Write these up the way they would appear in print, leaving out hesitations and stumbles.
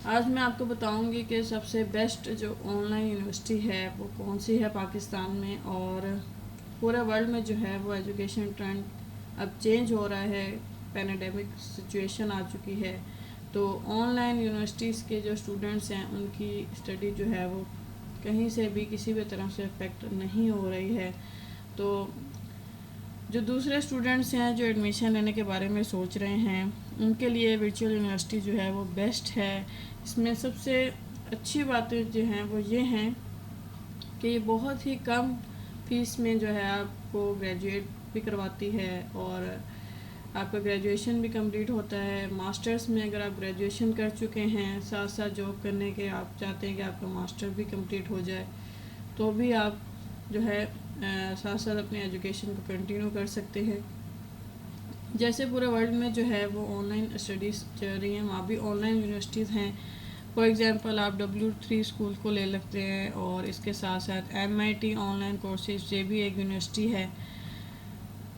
آج میں آپ کو بتاؤں گی کہ سب سے بیسٹ جو آن لائن یونیورسٹی ہے وہ کون سی ہے پاکستان میں، اور پورے ورلڈ میں جو ہے وہ ایجوکیشن ٹرینڈ اب چینج ہو رہا ہے، پینیڈیمک سچویشن آ چکی ہے، تو آن لائن یونیورسٹیز کے جو اسٹوڈنٹس ہیں ان کی اسٹڈی جو ہے وہ کہیں سے بھی کسی بھی طرح سے افیکٹ نہیں ہو رہی ہے۔ تو جو دوسرے اسٹوڈنٹس ہیں جو ایڈمیشن لینے کے بارے میں سوچ رہے ہیں ان کے لیے ورچوئل یونیورسٹی جو ہے وہ بیسٹ ہے۔ اس میں سب سے اچھی باتیں جو ہیں وہ یہ ہیں کہ یہ بہت ہی کم فیس میں جو ہے آپ کو گریجویٹ بھی کرواتی ہے، اور آپ کا گریجویشن بھی کمپلیٹ ہوتا ہے۔ ماسٹرز میں اگر آپ گریجویشن کر چکے ہیں، ساتھ ساتھ جاب کرنے کے آپ چاہتے ہیں کہ آپ کا ماسٹر بھی کمپلیٹ ہو جائے، تو بھی آپ جو ہے ساتھ ساتھ اپنی ایجوکیشن کو کنٹینیو کر سکتے ہیں۔ جیسے پورے ورلڈ میں جو ہے وہ آن لائن اسٹڈیز چل رہی ہیں، وہاں بھی آن لائن یونیورسٹیز ہیں۔ فار ایگزامپل آپ W3 اسکول کو لے لگتے ہیں، اور اس کے ساتھ ساتھ MIT آن لائن کورسز، یہ بھی ایک یونیورسٹی ہے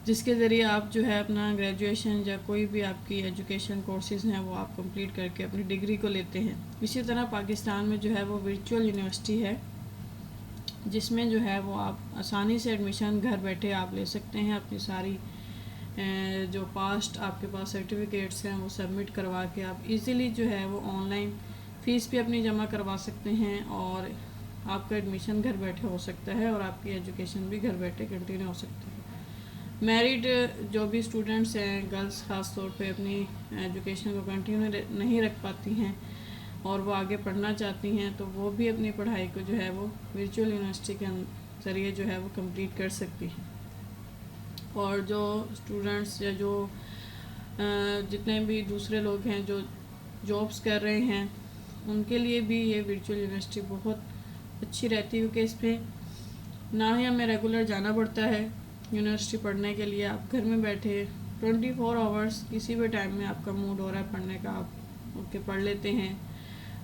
جس کے ذریعے آپ جو ہے اپنا گریجویشن یا کوئی بھی آپ کی ایجوکیشن کورسز ہیں وہ آپ کمپلیٹ کر کے اپنی ڈگری کو لیتے ہیں۔ اسی طرح پاکستان میں جو ہے وہ ورچوئل یونیورسٹی ہے جس میں جو ہے وہ آپ آسانی سے ایڈمیشن گھر بیٹھے آپ لے سکتے ہیں، اپنی ساری جو پاسٹ آپ کے پاس سرٹیفکیٹس ہیں وہ سبمٹ کروا کے آپ ایزیلی جو ہے وہ آن لائن فیس بھی اپنی جمع کروا سکتے ہیں، اور آپ کا ایڈمیشن گھر بیٹھے ہو سکتا ہے، اور آپ کی ایجوکیشن بھی گھر بیٹھے کنٹینیو ہو سکتی ہے۔ میریڈ جو بھی اسٹوڈنٹس ہیں، گرلس خاص طور پہ اپنی ایجوکیشن کو کنٹینیو نہیں رکھ پاتی ہیں اور وہ آگے پڑھنا چاہتی ہیں، تو وہ بھی اپنی پڑھائی کو جو ہے وہ ورچوئل یونیورسٹی کے ذریعے جو ہے وہ کمپلیٹ کر سکتی ہیں۔ اور جو اسٹوڈنٹس یا جو جتنے بھی دوسرے لوگ ہیں جو جابس کر رہے ہیں ان کے لیے بھی یہ ورچوئل یونیورسٹی بہت اچھی رہتی ہے، کیونکہ اس پہ نہ ہی ہمیں ریگولر جانا پڑتا ہے یونیورسٹی پڑھنے کے لیے۔ آپ گھر میں بیٹھے 24 آورس کسی بھی ٹائم میں آپ کا موڈ ہو رہا ہے پڑھنے کا، آپ اٹھ کے پڑھ لیتے ہیں۔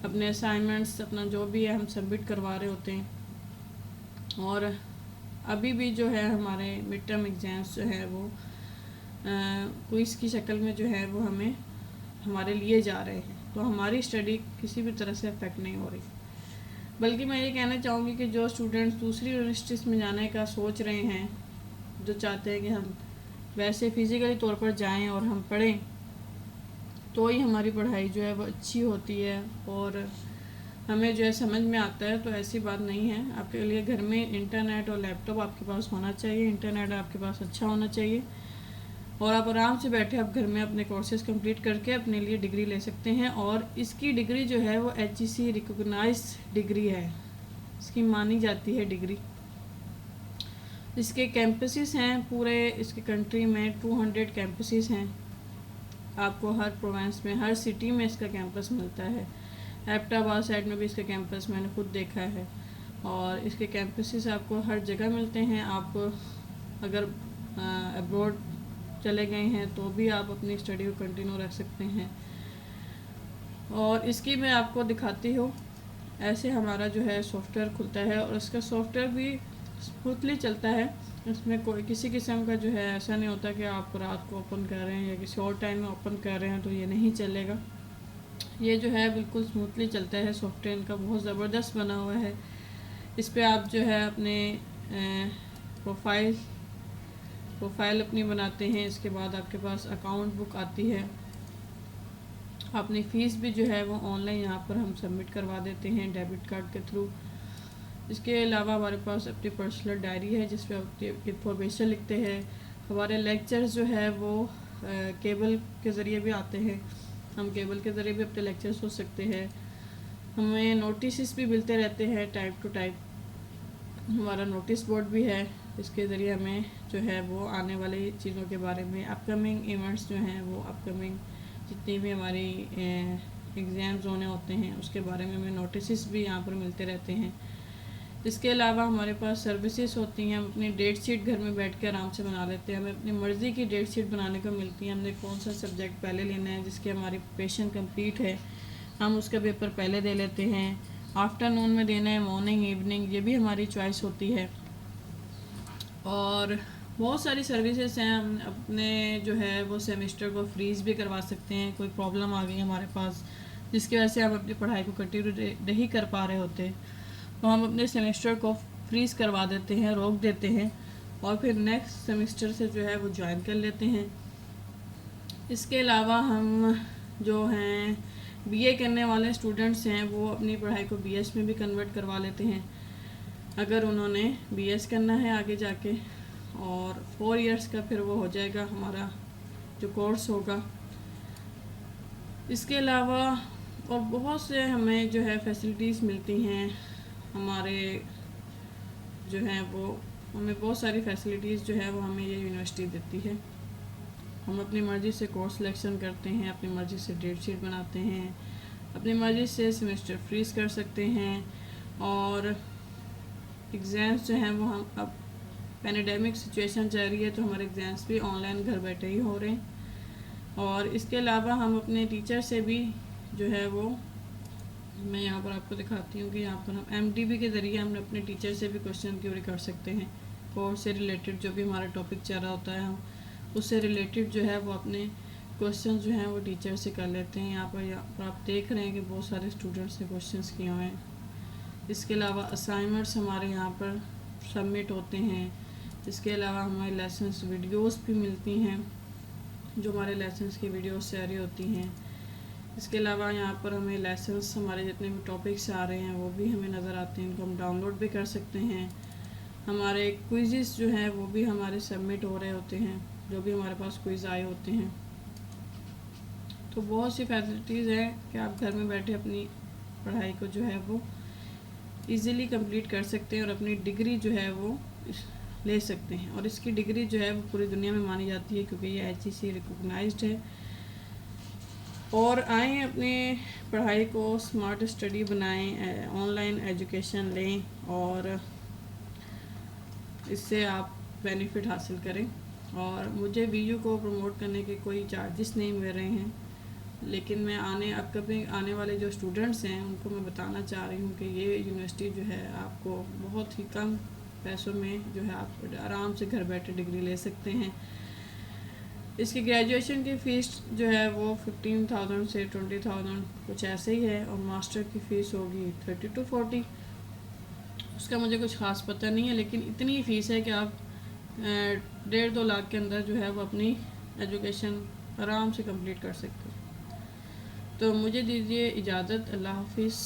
اپنے اسائنمنٹس اپنا جو بھی ہے ہم سبمٹ کروا رہے ہوتے ہیں، اور ابھی بھی جو ہے ہمارے مڈ ٹرم ایگزامس جو ہے وہ کوئز کی شکل میں جو ہے وہ ہمارے لیے جا رہے ہیں، تو ہماری اسٹڈی کسی بھی طرح سے افیکٹ نہیں ہو رہی۔ بلکہ میں یہ کہنا چاہوں گی کہ جو اسٹوڈنٹس دوسری یونیورسٹیز میں جانے کا سوچ رہے ہیں، جو چاہتے ہیں کہ ہم ویسے فزیکلی طور پر جائیں اور ہم پڑھیں تو ہی ہماری پڑھائی جو ہے وہ اچھی ہوتی ہے اور ہمیں جو ہے سمجھ میں آتا ہے، تو ایسی بات نہیں ہے۔ آپ کے لیے گھر میں انٹرنیٹ اور لیپ ٹاپ آپ کے پاس ہونا چاہیے، انٹرنیٹ آپ کے پاس اچھا ہونا چاہیے، اور آپ آرام سے بیٹھے آپ گھر میں اپنے کورسز کمپلیٹ کر کے اپنے لیے ڈگری لے سکتے ہیں۔ اور اس کی ڈگری جو ہے وہ HEC ریکگنائز ڈگری ہے، اس کی مانی جاتی ہے ڈگری۔ اس کے کیمپسز ہیں پورے اس کے کنٹری میں 200 کیمپسز ہیں، آپ کو ہر پروونس میں ہر سٹی میں اس کا کیمپس ملتا ہے۔ ایبٹ آباد سائڈ میں بھی اس کا کیمپس میں نے خود دیکھا ہے، اور اس کے کیمپسز آپ کو ہر جگہ ملتے ہیں۔ آپ اگر ابروڈ چلے گئے ہیں تو بھی آپ اپنی اسٹڈی کو کنٹینیو رکھ سکتے ہیں۔ اور اس کی میں آپ کو دکھاتی ہوں، ایسے ہمارا جو ہے سافٹ ویئر کھلتا ہے، اور اس کا سافٹ ویئر بھی اسموتھلی چلتا ہے۔ اس میں کوئی کسی قسم کا جو ہے ایسا نہیں ہوتا کہ آپ رات کو اوپن کر رہے ہیں یا کسی اور ٹائم میں اوپن کر رہے ہیں تو یہ نہیں چلے گا۔ یہ جو ہے بالکل اسموتھلی چلتا ہے، سافٹ ویئر ان کا بہت زبردست بنا ہوا ہے۔ اس پہ آپ جو ہے اپنے پروفائل اپنی بناتے ہیں، اس کے بعد آپ کے پاس اکاؤنٹ بک آتی ہے، اپنی فیس بھی جو ہے وہ آن لائن یہاں پر ہم سبمٹ کروا دیتے ہیں ڈیبٹ کارڈ کے تھرو۔ اس کے علاوہ ہمارے پاس اپنی پرسنل ڈائری ہے جس پہ آپ انفارمیشن لکھتے ہیں۔ ہمارے لیکچرز جو ہے وہ کیبل کے ذریعے بھی آتے ہیں، ہم کیبل کے ذریعے بھی اپنے لیکچرز سن سکتے ہیں۔ ہمیں نوٹسز بھی ملتے رہتے ہیں ٹائم ٹو ٹائم، ہمارا نوٹس بورڈ بھی ہے، اس کے ذریعے ہمیں جو ہے وہ آنے والی چیزوں کے بارے میں، اپ کمنگ ایونٹس جو ہیں وہ اپ کمنگ جتنی بھی ہماری ایگزامز ہونے ہوتے ہیں اس کے بارے میں ہمیں نوٹسز بھی یہاں پر ملتے رہتے ہیں۔ اس کے علاوہ ہمارے پاس سروسز ہوتی ہیں، ہم اپنی ڈیٹ شیٹ گھر میں بیٹھ کے آرام سے بنا لیتے ہیں، ہمیں اپنی مرضی کی ڈیٹ شیٹ بنانے کو ملتی ہے، ہم نے کون سا سبجیکٹ پہلے لینا ہے جس کی ہماری پریپریشن کمپلیٹ ہے، ہم اس کا پیپر پہلے دے لیتے ہیں، آفٹر نون میں دینا ہے، مارننگ ایوننگ، یہ بھی ہماری چوائس ہوتی ہے۔ اور بہت ساری سروسز ہیں، ہم اپنے جو ہے وہ سیمسٹر کو فریز بھی کروا سکتے ہیں، کوئی پرابلم آ گئی ہمارے پاس جس کی وجہ سے ہم اپنی پڑھائی کو کنٹینیو نہیں کر پا رہے ہوتے، تو ہم اپنے سیمسٹر کو فریز کروا دیتے ہیں، روک دیتے ہیں، اور پھر نیکسٹ سیمسٹر سے جو ہے وہ جوائن کر لیتے ہیں۔ اس کے علاوہ ہم جو ہیں بی اے کرنے والے اسٹوڈنٹس ہیں وہ اپنی پڑھائی کو بی ایس میں بھی کنورٹ کروا لیتے ہیں، اگر انہوں نے بی ایس کرنا ہے آگے جا کے، اور 4 ایئرس کا پھر وہ ہو جائے گا ہمارا جو کورس ہوگا۔ اس کے علاوہ اور بہت سے ہمیں جو ہے فیسلٹیز ملتی ہیں، ہمارے جو ہیں وہ ہمیں بہت ساری فیسلٹیز جو ہے وہ ہمیں یہ یونیورسٹی دیتی ہے۔ ہم اپنی مرضی سے کورس سلیکشن کرتے ہیں، اپنی مرضی سے ڈیٹ شیٹ بناتے ہیں، اپنی مرضی سے سیمسٹر فریز کر سکتے ہیں، اور ایگزامس جو ہیں وہ ہم اب پینیڈیمک سچویشن چل رہی ہے تو ہمارے ایگزامس بھی آن لائن گھر بیٹھے ہی ہو رہے ہیں۔ اور اس کے علاوہ ہم اپنے ٹیچر سے بھی جو ہے وہ میں یہاں پر آپ کو دکھاتی ہوں کہ یہاں پر ہم ایم ڈی بی کے ذریعے ہم اپنے ٹیچر سے بھی کوشچن کیوری کر سکتے ہیں، کورس سے ریلیٹڈ جو بھی ہمارا ٹاپک چل رہا ہوتا ہے ہم اس سے ریلیٹڈ جو ہے وہ اپنے کوشچن جو ہیں وہ ٹیچر سے کر لیتے ہیں۔ یہاں پر آپ دیکھ رہے ہیں کہ بہت سارے اسٹوڈنٹس نے کوشچنس کیے ہوئے ہیں۔ اس کے علاوہ اسائنمنٹس ہمارے یہاں پر سبمٹ ہوتے ہیں۔ اس کے علاوہ ہمارے لیسنس ویڈیوز بھی ملتی ہیں جو ہمارے لیسنس کی ویڈیوز سیری ہوتی ہیں۔ اس کے علاوہ یہاں پر ہمیں لیسنس ہمارے جتنے بھی ٹاپکس آ رہے ہیں وہ بھی ہمیں نظر آتے ہیں، ان کو ہم ڈاؤن لوڈ بھی کر سکتے ہیں۔ ہمارے کوئزز جو ہیں وہ بھی ہمارے سبمٹ ہو رہے ہوتے ہیں، جو بھی ہمارے پاس کوئز آئے ہوتے ہیں۔ تو بہت سی فیسلٹیز ہیں کہ آپ گھر میں بیٹھے اپنی پڑھائی کو جو ہے وہ ایزیلی کمپلیٹ کر سکتے ہیں اور اپنی ڈگری جو ہے وہ لے سکتے ہیں، اور اس کی ڈگری جو ہے وہ پوری دنیا میں مانی جاتی ہے کیونکہ یہ HEC ریکگنائزڈ ہے۔ اور آئیں اپنی پڑھائی کو سمارٹ اسٹڈی بنائیں، آن لائن ایجوکیشن لیں اور اس سے آپ بینیفٹ حاصل کریں۔ اور مجھے ویڈیو کو پروموٹ کرنے کے کوئی چارجز نہیں مل رہے ہیں، لیکن میں آنے والے جو اسٹوڈنٹس ہیں ان کو میں بتانا چاہ رہی ہوں کہ یہ یونیورسٹی جو ہے آپ کو بہت ہی کم پیسوں میں جو ہے آپ آرام سے گھر بیٹھے ڈگری لے سکتے ہیں۔ اس کی گریجویشن کی فیس جو ہے وہ 15,000 سے 20,000 کچھ ایسے ہی ہے، اور ماسٹر کی فیس ہوگی 30 to 40۔ اس کا مجھے کچھ خاص پتہ نہیں ہے، لیکن اتنی فیس ہے کہ آپ 1.5-2 لاکھ کے اندر جو ہے وہ اپنی ایجوکیشن آرام سے کمپلیٹ کر سکتے ہیں۔ تو مجھے دیجیے اجازت، اللہ حافظ۔